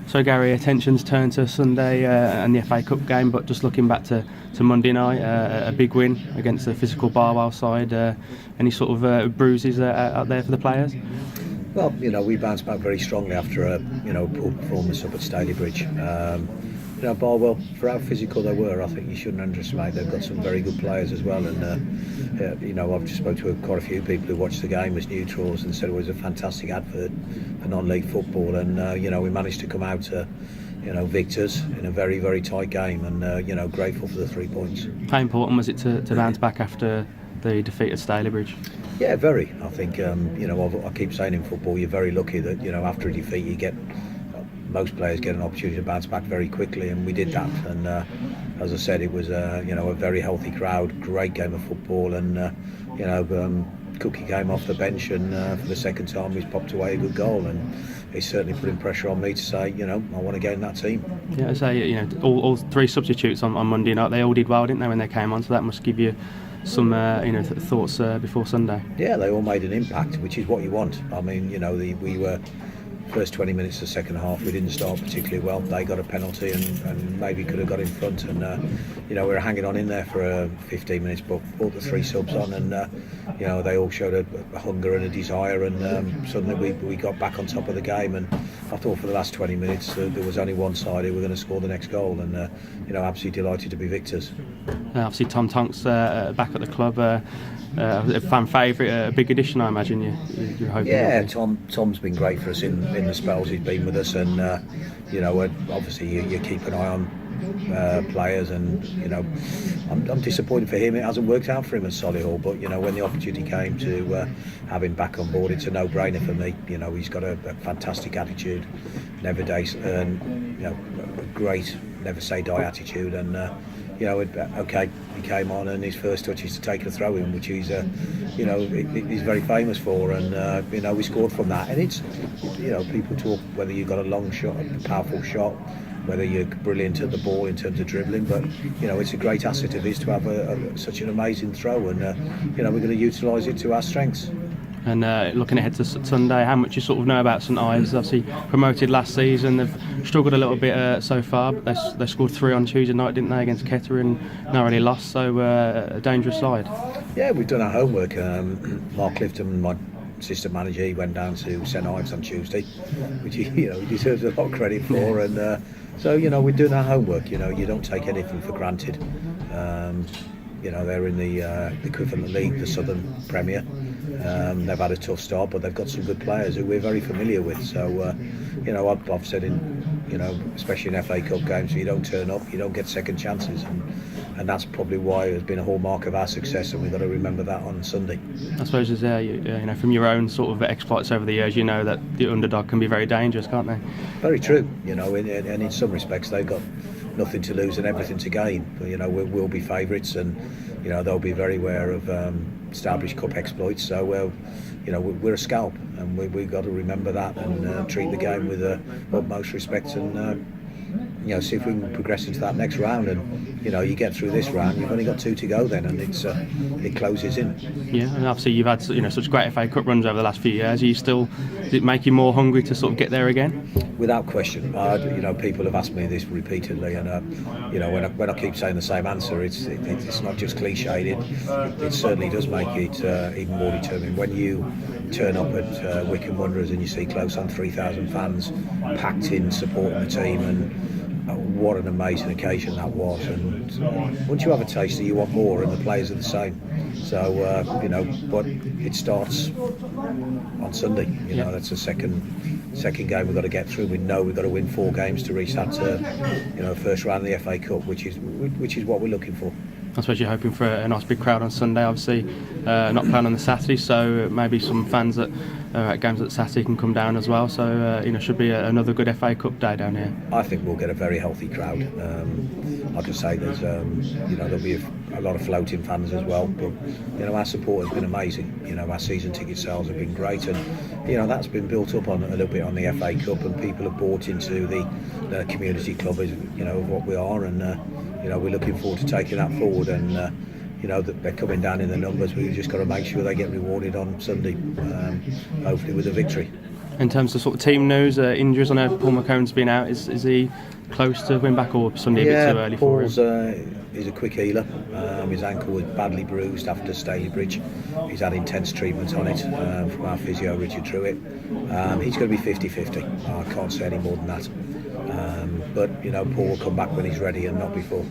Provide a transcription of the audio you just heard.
So Gary, attention's turned to Sunday and the FA Cup game, but just looking back to Monday night, a big win against the physical Barwell side. Any sort of bruises out there for the players? Well, we bounced back very strongly after a poor performance up at Stourbridge. Barwell, for how physical they were, I think you shouldn't underestimate. They've got some very good players as well, and I've just spoke to quite a few people who watched the game as neutrals and said it was a fantastic advert for non-league football, and we managed to come out victors in a very, very tight game, and grateful for the 3 points. How important was it to bounce back after the defeat at Stourbridge? Yeah, very. I think I keep saying in football, you're very lucky that after a defeat you get. Most players get an opportunity to bounce back very quickly, and we did that. And as I said, it was a very healthy crowd, great game of football, and Cookie came off the bench, and for the second time he's popped away a good goal, and he's certainly putting pressure on me to say, I want to get in that team. Yeah, I say, all three substitutes on Monday night, they all did well, didn't they, when they came on? So that must give you some thoughts before Sunday. Yeah, they all made an impact, which is what you want. I mean, we were. First 20 minutes of the second half, we didn't start particularly well. They got a penalty and maybe could have got in front, and we were hanging on in there for 15 minutes, but brought the three subs on, and they all showed a hunger and a desire, and suddenly we got back on top of the game. And I thought for the last 20 minutes there was only one side who were going to score the next goal, and absolutely delighted to be victors. Obviously Tom Tonks back at the club, a fan favourite, a big addition, I imagine you're hoping. Yeah, Tom's been great for us in the spells he's been with us, and obviously you keep an eye on players, and I'm disappointed for him it hasn't worked out for him at Solihull, but when the opportunity came to have him back on board, it's a no-brainer for me. He's got a fantastic attitude, a great never say die attitude, and he came on, and his first touch is to take a throw in, which he's very famous for, and we scored from that. And it's people talk whether you've got a long shot, a powerful shot, whether you're brilliant at the ball in terms of dribbling, but it's a great asset of his to have such an amazing throw, and we're going to utilise it to our strengths. And looking ahead to Sunday, how much you sort of know about St Ives? Obviously promoted last season, they've struggled a little bit so far, but they scored 3 on Tuesday night, didn't they, against Kettering, and narrowly lost, so a dangerous side. Yeah, we've done our homework. Mark Clifton, my assistant manager, he went down to St Ives on Tuesday, which he deserves a lot of credit for, and so we're doing our homework. You don't take anything for granted. They're in the equivalent league, the Southern Premier. They've had a tough start, but they've got some good players who we're very familiar with. So, I've said especially in FA Cup games, if you don't turn up, you don't get second chances, and that's probably why it's been a hallmark of our success, and we've got to remember that on Sunday. I suppose from your own sort of exploits over the years, that the underdog can be very dangerous, can't they? Very true. And in some respects they've got nothing to lose and everything to gain. But, we'll be favourites, and they'll be very aware of Stourbridge Cup exploits. So we're a scalp, and we've got to remember that, and treat the game with utmost respect, and see if we can progress into that next round. And you get through this round, you've only got 2 to go then, and it closes in. Yeah, and obviously you've had such great FA Cup runs over the last few years. Does it make you more hungry to sort of get there again? Without question. People have asked me this repeatedly, and when I keep saying the same answer, it's not just cliched. It certainly does make it even more determined. When you turn up at Wycombe Wanderers and you see close on 3,000 fans packed in supporting the team, and what an amazing occasion that was, and once you have a taster you want more, and the players are the same. So but it starts on Sunday. That's the second game we've got to get through. We know we've got to win 4 games to reach that first round of the FA Cup, which is what we're looking for. I suppose you're hoping for a nice big crowd on Sunday, obviously not playing on the Saturday, so maybe some fans that at games at Saturday can come down as well, so should be another good FA Cup day down here. I think we'll get a very healthy crowd. Like I say, there's there'll be a lot of floating fans as well, but our support has been amazing. Our season ticket sales have been great, and that's been built up on a little bit on the FA Cup, and people have bought into the community club of what we are, and we're looking forward to taking that forward, and that they're coming down in the numbers. We've just got to make sure they get rewarded on Sunday, hopefully with a victory. In terms of sort of team news, injuries, I know Paul McCone's been out. Is he close to being back, or Sunday a bit too early Paul's, for him? He's a quick healer. His ankle was badly bruised after Stourbridge. He's had intense treatment on it from our physio, Richard Truitt. He's going to be 50-50. I can't say any more than that. But Paul will come back when he's ready and not before.